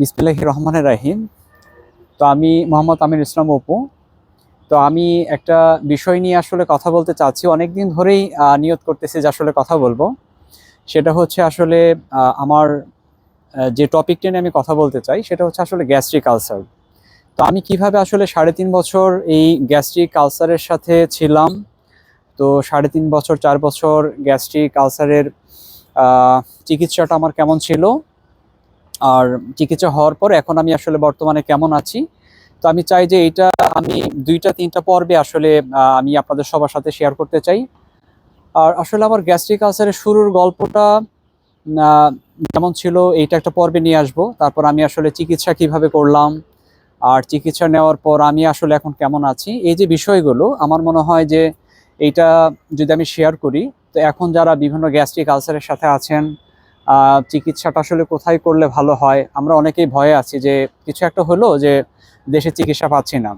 বিসমিল্লাহির রহমানির রাহিম। তো আমি মোহাম্মদ আমির ইসলাম অপু। তো আমি একটা বিষয় নিয়ে আসলে কথা বলতে চাচ্ছি, অনেক দিন ধরেই নিয়ত করতেছি যে আসলে কথা বলবো। সেটা হচ্ছে আসলে আমার যে টপিকটা নিয়ে আমি কথা বলতে চাই সেটা হচ্ছে আসলে গ্যাস্ট্রিক আলসার। তো আমি কিভাবে আসলে 3.5 বছর এই গ্যাস্ট্রিক আলসারের সাথে ছিলাম। তো 3.5 বছর 4 বছর গ্যাস্ট্রিক আলসারের চিকিৎসাটা আমার কেমন ছিল, আর চিকিৎসা হওয়ার পর এখন আমি আসলে বর্তমানে কেমন আছি। তো আমি চাই যে এইটা আমি 2-3টা পর্বে আসলে আমি আপনাদের সবার সাথে শেয়ার করতে চাই। আর আসলে আমার গ্যাস্ট্রিক আলসারের শুরুর গল্পটা আহ, যেমন ছিল এইটা একটা পর্বে নিয়ে আসবো। তারপর আমি আসলে চিকিৎসা কিভাবে করলাম, আর চিকিৎসা নেওয়ার পর আমি আসলে এখন কেমন আছি, এই যে বিষয়গুলো আমার মনে হয় যে এইটা যদি আমি শেয়ার করি, তো এখন যারা বিভিন্ন গ্যাস্ট্রিক আলসারের সাথে আছেন, চিকিৎসাটা আসলে কোথায় করলে ভালো হয়। আমরা অনেকেই ভয়ে আছি যে কিছু একটা হলো যে দেশে চিকিৎসা পাচ্ছি না,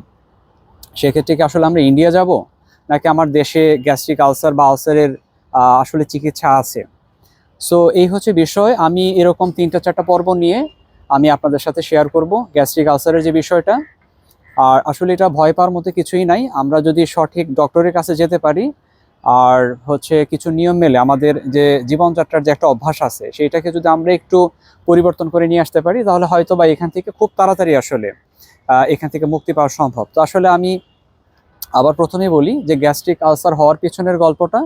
সেক্ষেত্রে কি আসলে আমরা ইন্ডিয়া যাব, নাকি আমার দেশে গ্যাস্ট্রিক আলসার বা আলসারের আসলে চিকিৎসা আছে। সো এই হচ্ছে বিষয়। আমি এরকম 3-4টা পর্ব নিয়ে আমি আপনাদের সাথে শেয়ার করব গ্যাস্ট্রিক আলসারের যে বিষয়টা। আর আসলে এটা ভয় পাওয়ার মতো কিছুই নাই, আমরা যদি সঠিক ডক্টরের কাছে যেতে পারি আর হচ্ছে কিছু নিয়ম মেলে আমাদের যে জীবনযাত্রার যে একটা অভ্যাস আছে সেইটাকে যদি আমরা একটু পরিবর্তন করে নিয়ে আসতে পারি, তাহলে হয়তো বা এখান থেকে খুব তাড়াতাড়ি আসলে এখান থেকে মুক্তি পাওয়া সম্ভব। তো আসলে আমি আবার প্রথমেই বলি যে গ্যাস্ট্রিক আলসার হওয়ার পিছনের গল্পটা,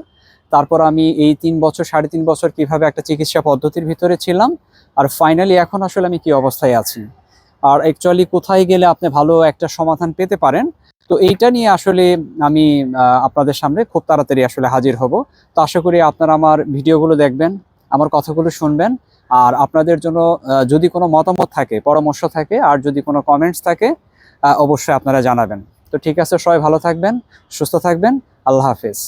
তারপর আমি এই 3 বছর 3.5 বছর কিভাবে একটা চিকিৎসা পদ্ধতির ভিতরে ছিলাম, আর ফাইনালি এখন আসলে আমি কি অবস্থায় আছি, আর অ্যাকচুয়ালি কোথায় গেলে আপনি ভালো একটা সমাধান পেতে পারেন। তো এইটা নিয়ে আসলে আমি আপনাদের সামনে খুব তাড়াতাড়ি আসলে হাজির হব। তো আশা করি আপনারা আমার ভিডিওগুলো দেখবেন, আমার কথাগুলো শুনবেন। আর আপনাদের জন্য যদি কোনো মতামত থাকে, পরামর্শ থাকে, আর যদি কোনো কমেন্টস থাকে, অবশ্যই আপনারা জানাবেন। তো ঠিক আছে, সবাই ভালো থাকবেন, সুস্থ থাকবেন। আল্লাহ হাফেজ।